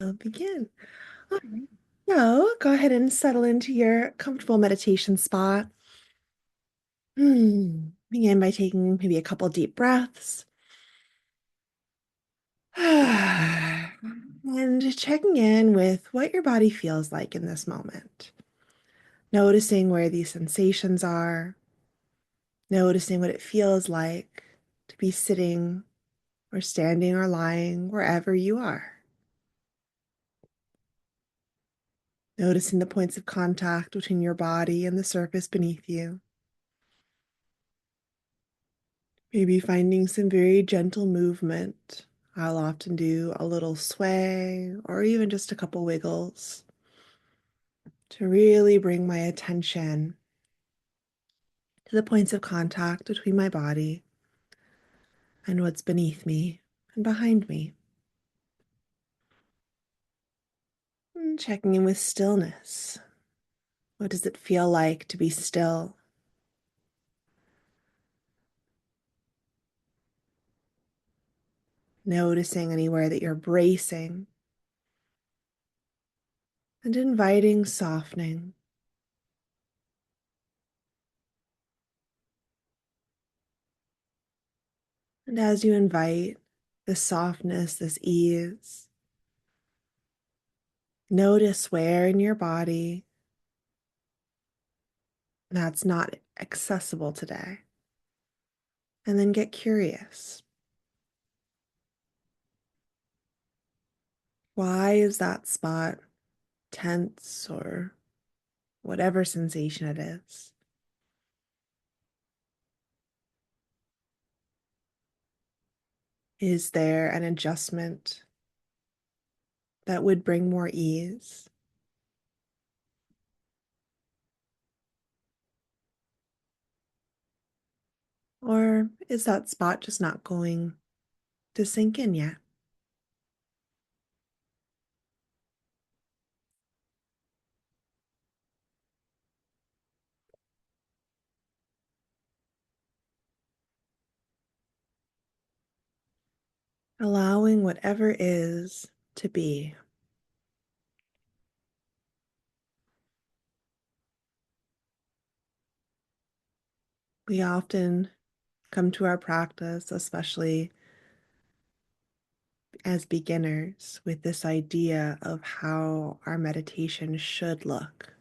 I'll begin. All right. So go ahead and settle into your comfortable meditation spot. Begin by taking maybe a couple deep breaths and checking in with what your body feels like in this moment. Noticing where these sensations are, noticing what it feels like to be sitting or standing or lying wherever you are. Noticing the points of contact between your body and the surface beneath you. Maybe finding some very gentle movement. I'll often do a little sway or even just a couple wiggles to really bring my attention to the points of contact between my body and what's beneath me and behind me. And checking in with stillness. What does it feel like to be still? Noticing anywhere that you're bracing and inviting softening. And as you invite this softness, this ease, notice where in your body that's not accessible today. And then get curious. Why is that spot tense or whatever sensation it is? Is there an adjustment that would bring more ease? Or is that spot just not going to sink in yet? Allowing whatever is to be. We often come to our practice, especially as beginners, with this idea of how our meditation should look.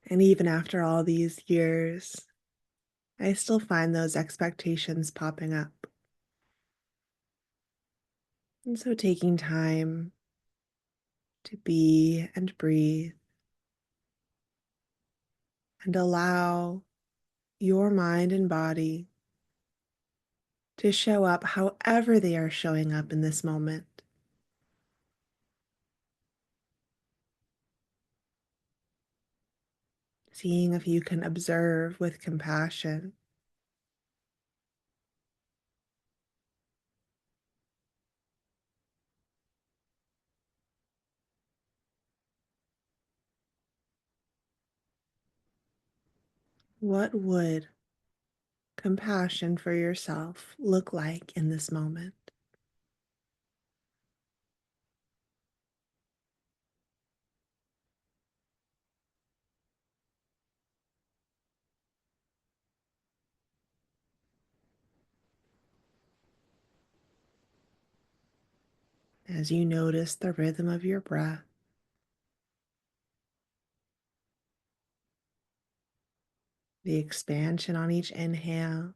And even after all these years, I still find those expectations popping up. And so taking time to be and breathe and allow your mind and body to show up however they are showing up in this moment. Seeing if you can observe with compassion. What would compassion for yourself look like in this moment? As you notice the rhythm of your breath, the expansion on each inhale,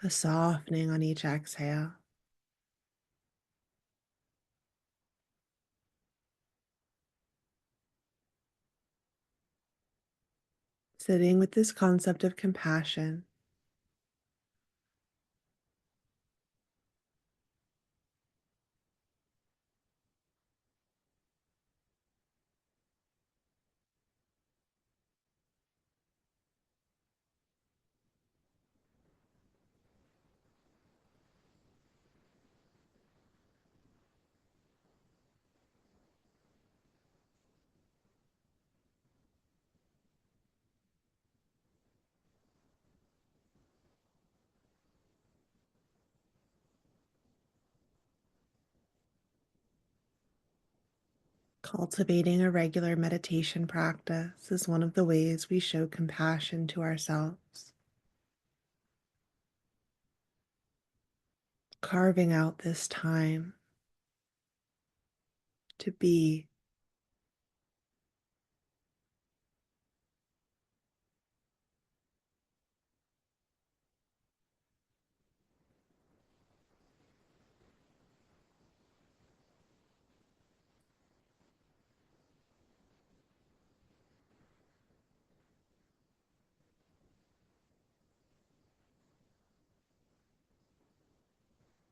a softening on each exhale. Sitting with this concept of compassion. Cultivating a regular meditation practice is one of the ways we show compassion to ourselves. Carving out this time to be,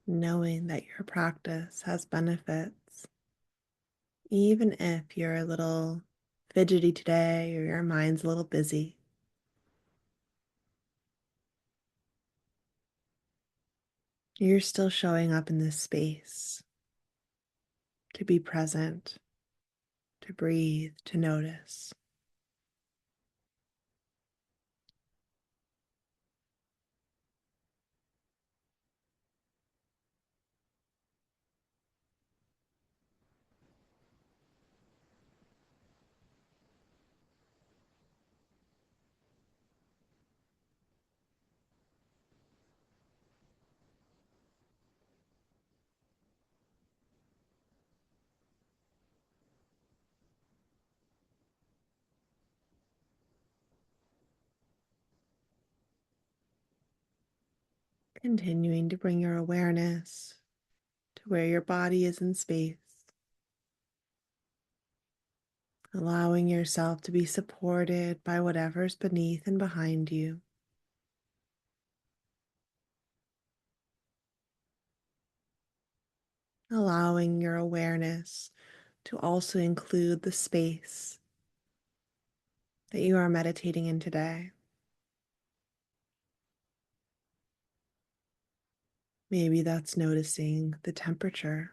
knowing that your practice has benefits, even if you're a little fidgety today or your mind's a little busy. You're still showing up in this space to be present, to breathe, to notice. Continuing to bring your awareness to where your body is in space, allowing yourself to be supported by whatever's beneath and behind you. Allowing your awareness to also include the space that you are meditating in today. Maybe that's noticing the temperature,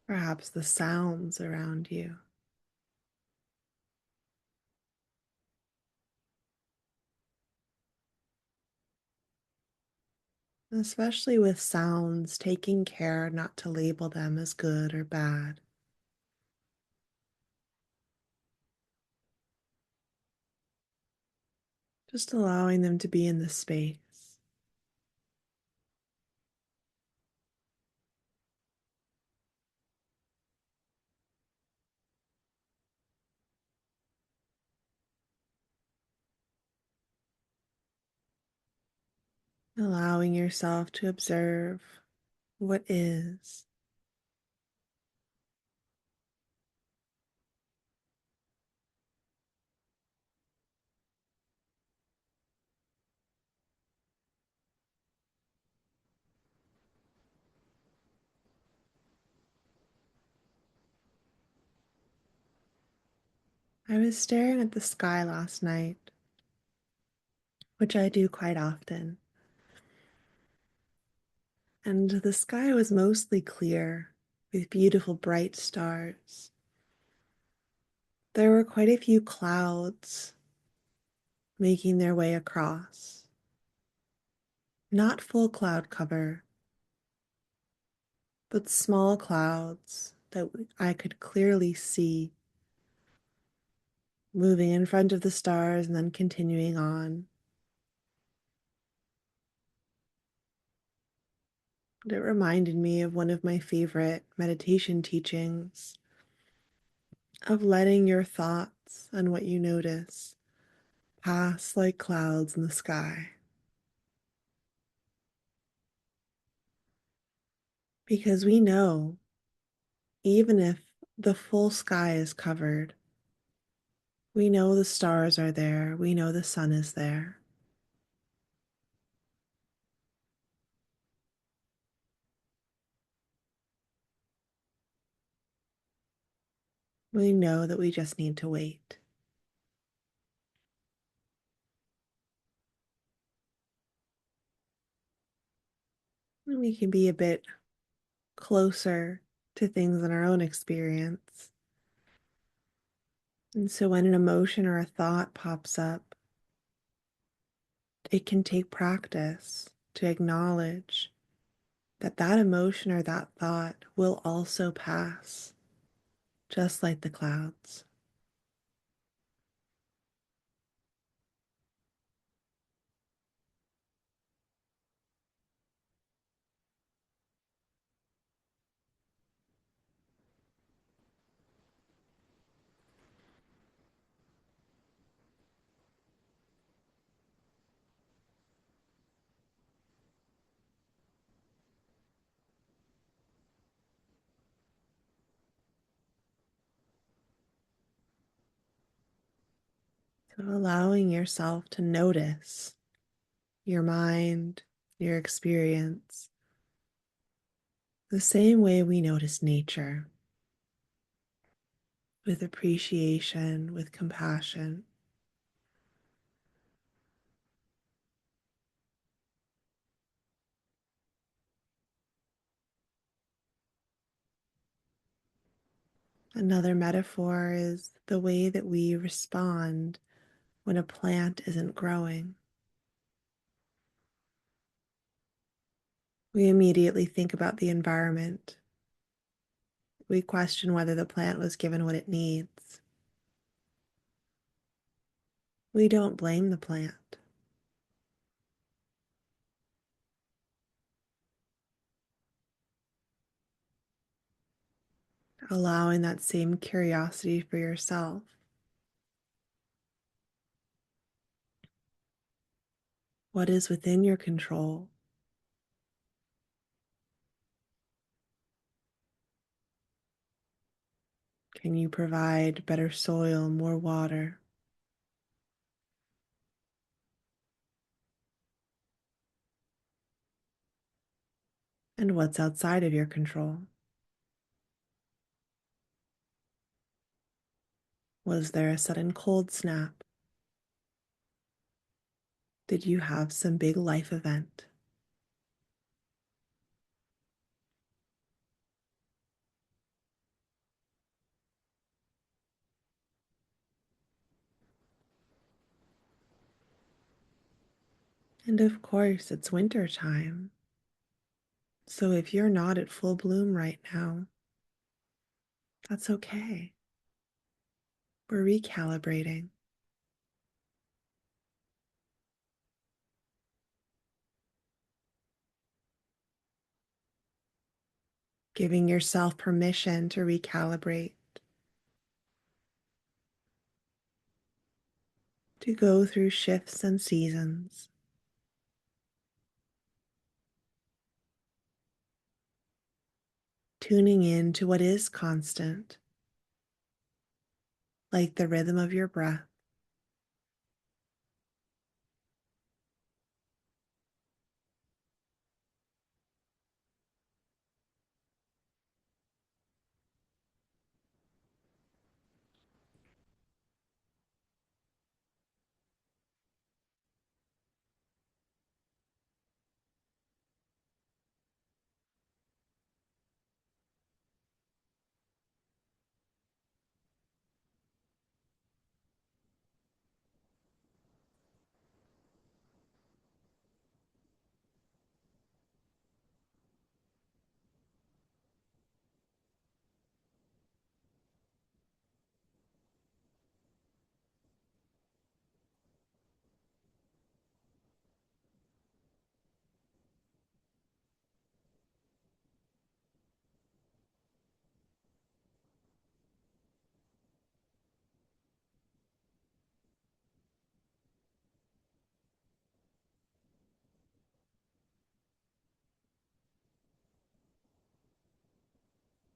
perhaps the sounds around you. Especially with sounds, taking care not to label them as good or bad. Just allowing them to be in the space. Allowing yourself to observe what is. I was staring at the sky last night, which I do quite often, and the sky was mostly clear with beautiful bright stars. There were quite a few clouds making their way across. Not full cloud cover, but small clouds that I could clearly see moving in front of the stars and then continuing on. It reminded me of one of my favorite meditation teachings of letting your thoughts and what you notice pass like clouds in the sky. Because we know, even if the full sky is covered, we know the stars are there, we know the sun is there. We know that we just need to wait. And we can be a bit closer to things in our own experience. And so when an emotion or a thought pops up, it can take practice to acknowledge that that emotion or that thought will also pass, just like the clouds. So allowing yourself to notice your mind, your experience, the same way we notice nature, with appreciation, with compassion. Another metaphor is the way that we respond when a plant isn't growing. We immediately think about the environment. We question whether the plant was given what it needs. We don't blame the plant. Allowing that same curiosity for yourself. What is within your control? Can you provide better soil, more water? And what's outside of your control? Was there a sudden cold snap? Did you have some big life event? And of course, it's winter time. So if you're not at full bloom right now, that's okay. We're recalibrating, giving yourself permission to recalibrate, to go through shifts and seasons, tuning in to what is constant, like the rhythm of your breath.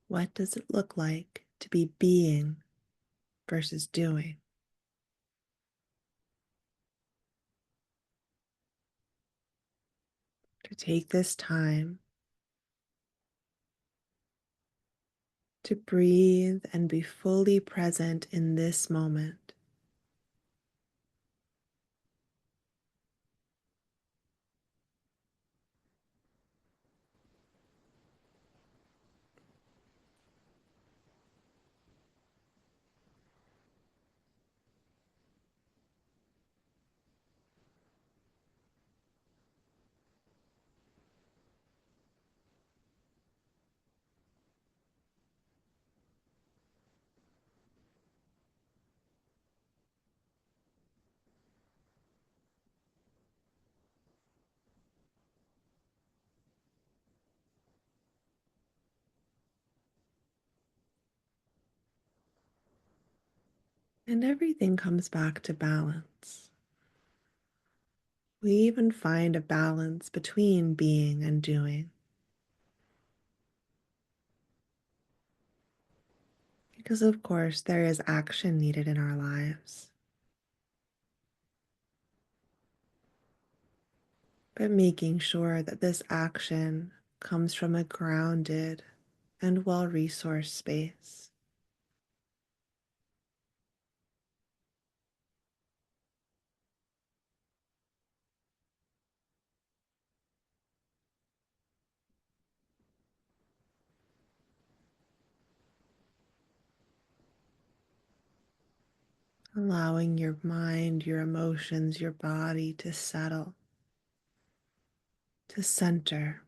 What does it look like to be being versus doing? To take this time to breathe and be fully present in this moment. And everything comes back to balance. We even find a balance between being and doing. Because, of course, there is action needed in our lives. But making sure that this action comes from a grounded and well resourced space. Allowing your mind, your emotions, your body to settle, to center,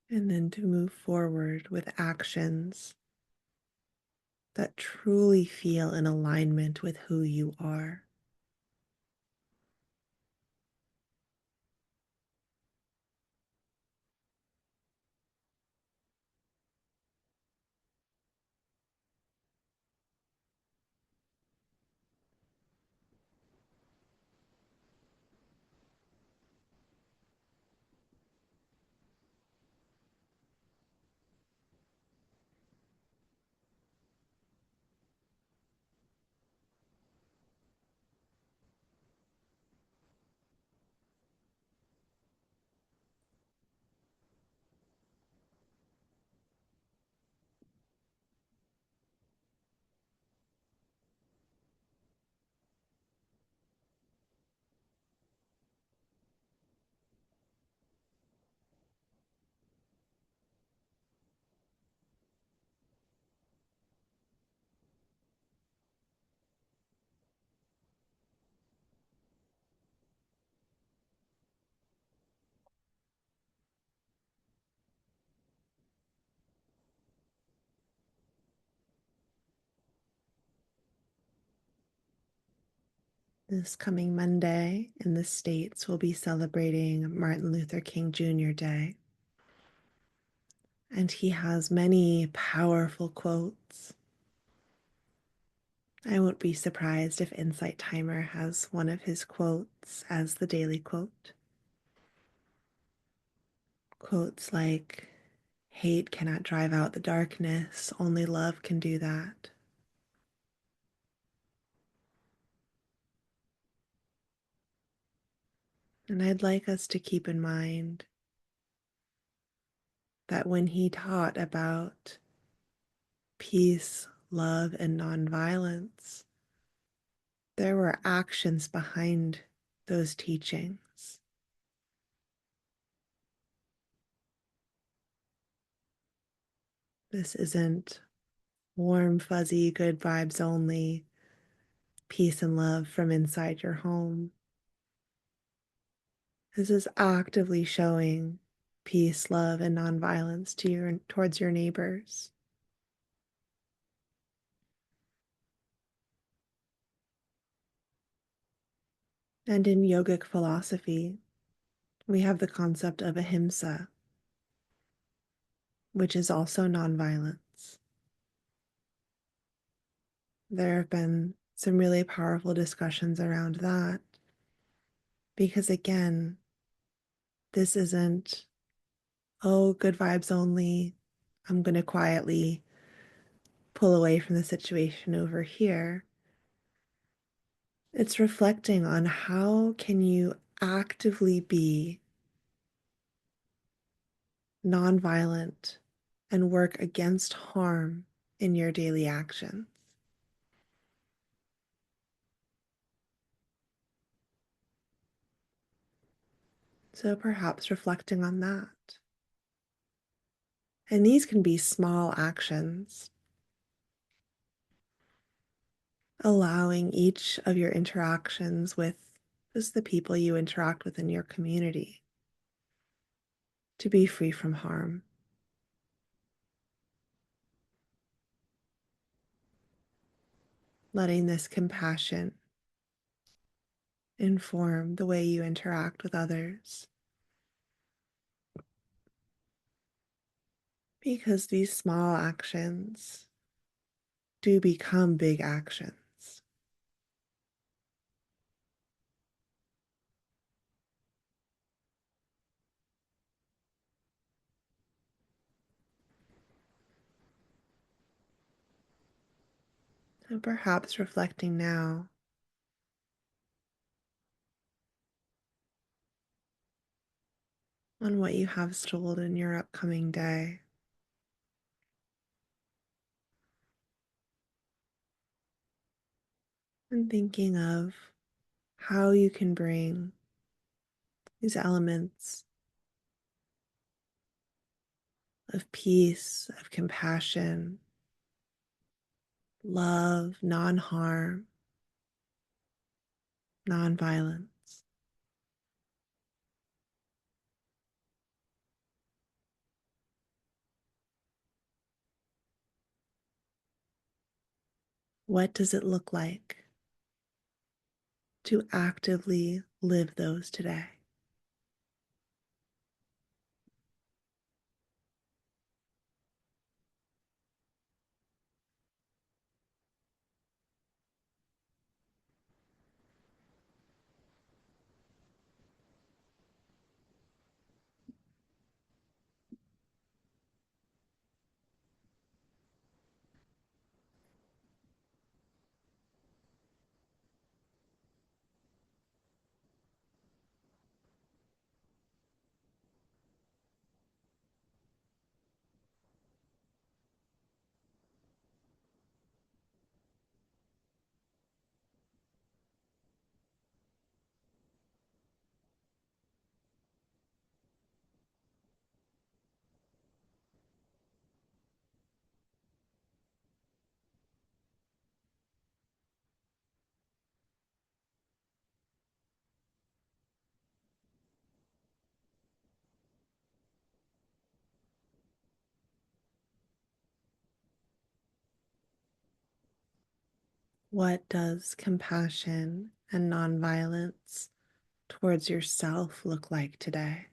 and then to move forward with actions that truly feel in alignment with who you are. This coming Monday in the States, we'll be celebrating Martin Luther King Jr. Day. And he has many powerful quotes. I won't be surprised if Insight Timer has one of his quotes as the daily quote. Quotes like, hate cannot drive out the darkness, only love can do that. And I'd like us to keep in mind that when he taught about peace, love, and nonviolence, there were actions behind those teachings. This isn't warm, fuzzy, good vibes only, peace and love from inside your home. This is actively showing peace, love, and nonviolence towards your neighbors. And in yogic philosophy, we have the concept of ahimsa, which is also nonviolence. There have been some really powerful discussions around that because, again, this isn't, oh, good vibes only. I'm going to quietly pull away from the situation over here. It's reflecting on how can you actively be nonviolent and work against harm in your daily actions. So perhaps reflecting on that. And these can be small actions, allowing each of your interactions with just the people you interact with in your community to be free from harm. Letting this compassion inform the way you interact with others. because these small actions do become big actions. And perhaps reflecting now on what you have stored in your upcoming day. And thinking of how you can bring these elements of peace, of compassion, love, non harm, non violence. What does it look like to actively live those today? What does compassion and nonviolence towards yourself look like today?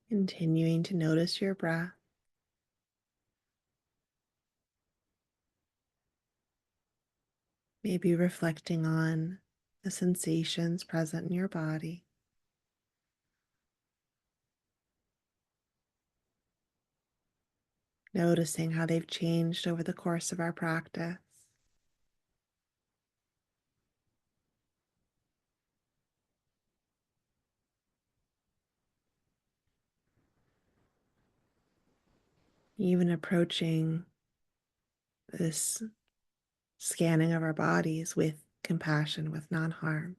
Continuing to notice your breath, maybe reflecting on the sensations present in your body. Noticing how they've changed over the course of our practice. Even approaching this scanning of our bodies with compassion, with non harm.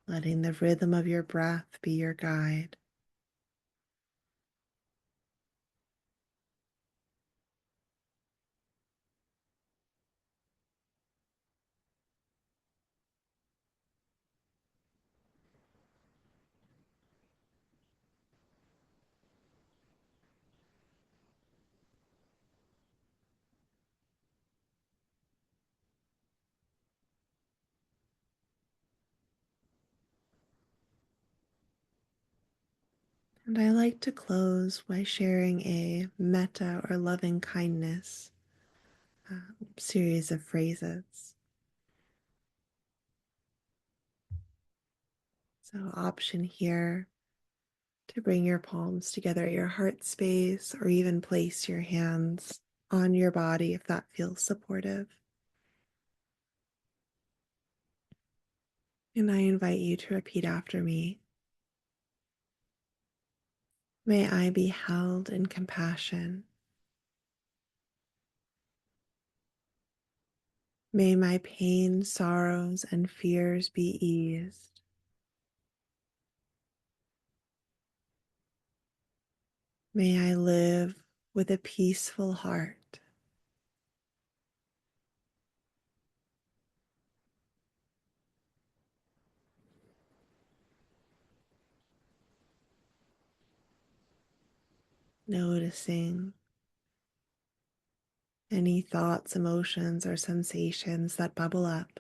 Letting the rhythm of your breath be your guide. And I like to close by sharing a metta or loving kindness series of phrases. So, option here to bring your palms together at your heart space or even place your hands on your body if that feels supportive. And I invite you to repeat after me. May I be held in compassion. May my pain, sorrows, and fears be eased. May I live with a peaceful heart. Noticing any thoughts, emotions, or sensations that bubble up.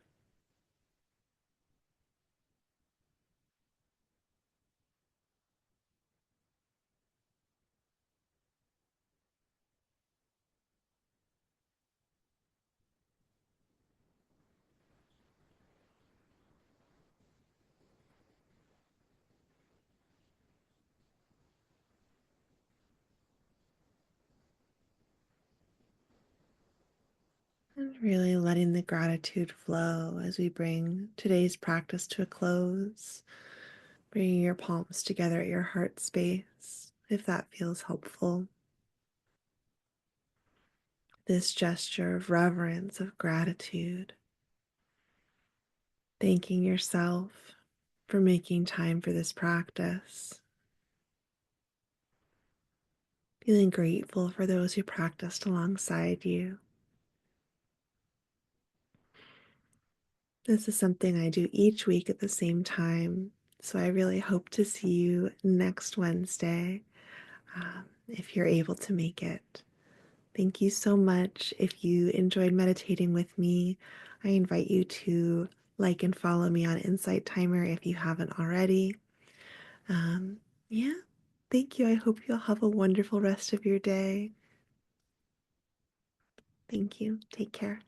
And really letting the gratitude flow as we bring today's practice to a close. Bringing your palms together at your heart space, if that feels helpful. This gesture of reverence, of gratitude, thanking yourself for making time for this practice, feeling grateful for those who practiced alongside you. This is something I do each week at the same time, so I really hope to see you next Wednesday if you're able to make it. Thank you so much. If you enjoyed meditating with me, I invite you to like and follow me on Insight Timer if you haven't already. Um, yeah, thank you. I hope you'll have a wonderful rest of your day. Thank you. Take care.